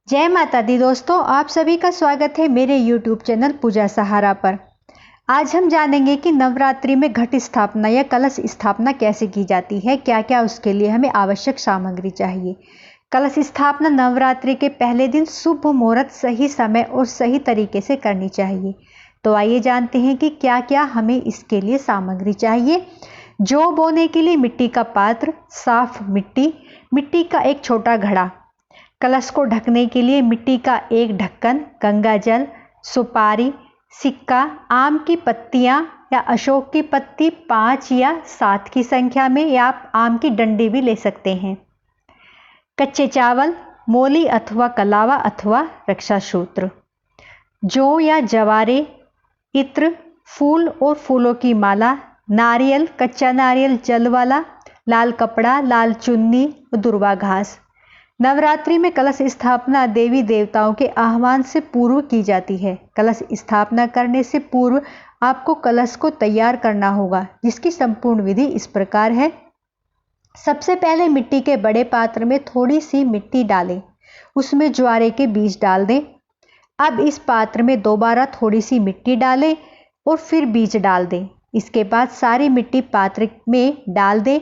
जय माता दी दोस्तों, आप सभी का स्वागत है मेरे YouTube चैनल पूजा सहारा पर। आज हम जानेंगे कि नवरात्रि में घट स्थापना या कलश स्थापना कैसे की जाती है, क्या क्या उसके लिए हमें आवश्यक सामग्री चाहिए। कलश स्थापना नवरात्रि के पहले दिन शुभ मुहूर्त, सही समय और सही तरीके से करनी चाहिए। तो आइए जानते हैं कि क्या क्या हमें इसके लिए सामग्री चाहिए। जौ बोने के लिए मिट्टी का पात्र, साफ मिट्टी का एक छोटा घड़ा, कलश को ढकने के लिए मिट्टी का एक ढक्कन, गंगा जल, सुपारी, सिक्का, आम की पत्तियां या अशोक की पत्ती 5 या 7 की संख्या में, या आप आम की डंडी भी ले सकते हैं। कच्चे चावल, मोली अथवा कलावा अथवा रक्षा सूत्र, जौ या जवारे, इत्र, फूल और फूलों की माला, नारियल, कच्चा नारियल जल वाला, लाल कपड़ा, लाल चुन्नी और दुर्वा घास। नवरात्रि में कलश स्थापना देवी देवताओं के आह्वान से पूर्व की जाती है। कलश स्थापना करने से पूर्व आपको कलश को तैयार करना होगा, जिसकी संपूर्ण विधि इस प्रकार है। सबसे पहले मिट्टी के बड़े पात्र में थोड़ी सी मिट्टी डालें, उसमें ज्वारे के बीज डाल दें। अब इस पात्र में दोबारा थोड़ी सी मिट्टी डालें और फिर बीज डाल दें। इसके बाद सारी मिट्टी पात्र में डाल दें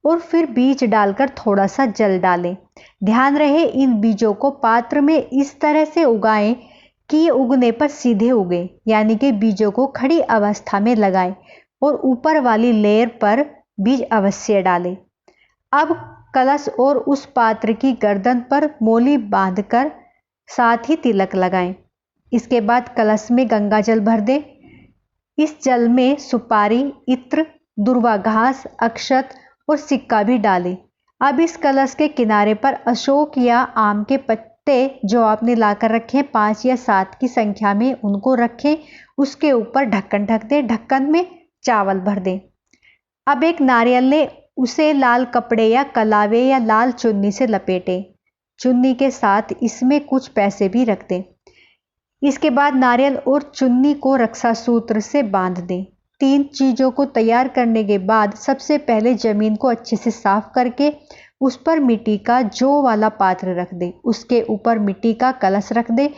और फिर बीज डालकर थोड़ा सा जल डालें। ध्यान रहे इन बीजों को पात्र में इस तरह से उगाएं कि ये उगने पर सीधे उगे, यानी कि बीजों को खड़ी अवस्था में लगाएं और ऊपर वाली लेयर पर बीज अवश्य डालें। अब कलश और उस पात्र की गर्दन पर मोली बांधकर साथ ही तिलक लगाएं। इसके बाद कलश में गंगा जल भर दें। इस जल में सुपारी, इत्र, दुर्वा घास, अक्षत और सिक्का भी डालें। अब इस कलश के किनारे पर अशोक या आम के पत्ते जो आपने लाकर रखे 5 या 7 की संख्या में, उनको रखें। उसके ऊपर ढक्कन ढक दें। ढक्कन में चावल भर दें। अब एक नारियल लें, उसे लाल कपड़े या कलावे या लाल चुन्नी से लपेटें। चुन्नी के साथ इसमें कुछ पैसे भी रख दें। इसके बाद नारियल और चुन्नी को रक्षा सूत्र से बांध दें। 3 चीज़ों को तैयार करने के बाद सबसे पहले जमीन को अच्छे से साफ करके उस पर मिट्टी का जौ वाला पात्र रख दें। उसके ऊपर मिट्टी का कलश रख दें।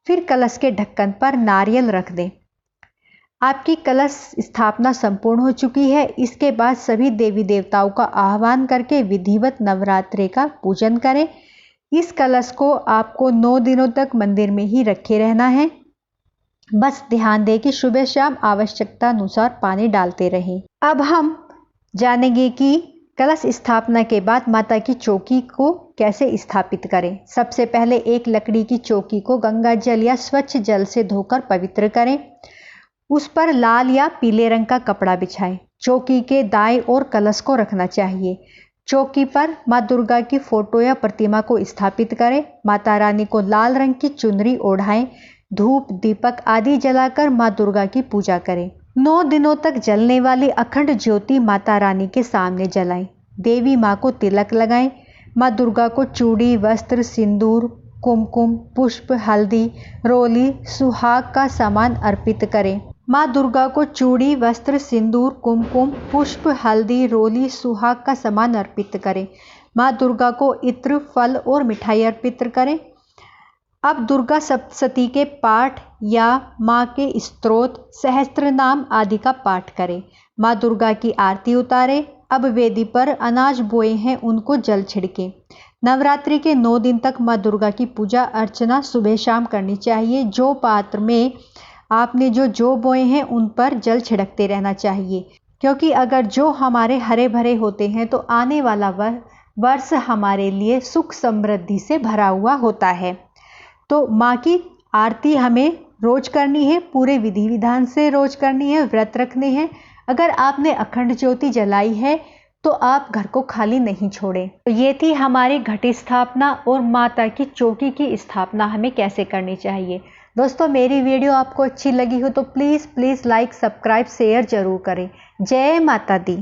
फिर कलश के ढक्कन पर नारियल रख दें। आपकी कलश स्थापना संपूर्ण हो चुकी है। इसके बाद सभी देवी देवताओं का आह्वान करके विधिवत नवरात्रि का पूजन करें। इस कलश को आपको 9 दिनों तक मंदिर में ही रखे रहना है। बस ध्यान दें कि सुबह शाम आवश्यकता अनुसार पानी डालते रहें। अब हम जानेंगे कि कलश स्थापना के बाद माता की चौकी को कैसे स्थापित करें। सबसे पहले एक लकड़ी की चौकी को गंगा जल या स्वच्छ जल से धोकर पवित्र करें। उस पर लाल या पीले रंग का कपड़ा बिछाएं। चौकी के दाएं ओर कलश को रखना चाहिए। चौकी पर माँ दुर्गा की फोटो या प्रतिमा को स्थापित करें। माता रानी को लाल रंग की चुनरी ओढ़ाएं। धूप, दीपक आदि जलाकर माँ दुर्गा की पूजा करें। 9 दिनों तक जलने वाली अखंड ज्योति माता रानी के सामने जलाएं। देवी माँ को तिलक लगाएं। माँ दुर्गा को चूड़ी, वस्त्र, सिंदूर, कुमकुम, पुष्प, हल्दी, रोली, सुहाग का सामान अर्पित करें। माँ दुर्गा को चूड़ी, वस्त्र, सिंदूर, कुमकुम, पुष्प, हल्दी, रोली, सुहाग का सामान अर्पित करें। माँ दुर्गा को इत्र, फल और मिठाई अर्पित करें। अब दुर्गा सप्तशती के पाठ या माँ के स्तोत्र, सहस्त्र नाम आदि का पाठ करें। माँ दुर्गा की आरती उतारें। अब वेदी पर अनाज बोए हैं, उनको जल छिड़कें। नवरात्रि के 9 दिन तक माँ दुर्गा की पूजा अर्चना सुबह शाम करनी चाहिए। जो पात्र में आपने जो जौ बोए हैं उन पर जल छिड़कते रहना चाहिए, क्योंकि अगर जो हमारे हरे भरे होते हैं तो आने वाला वर्ष हमारे लिए सुख समृद्धि से भरा हुआ होता है। तो माँ की आरती हमें रोज करनी है, पूरे विधि विधान से रोज करनी है, व्रत रखने हैं। अगर आपने अखंड ज्योति जलाई है तो आप घर को खाली नहीं छोड़ें। तो ये थी हमारी घट स्थापना और माता की चौकी की स्थापना हमें कैसे करनी चाहिए। दोस्तों, मेरी वीडियो आपको अच्छी लगी हो तो प्लीज़ लाइक, सब्सक्राइब, शेयर जरूर करें। जय माता दी।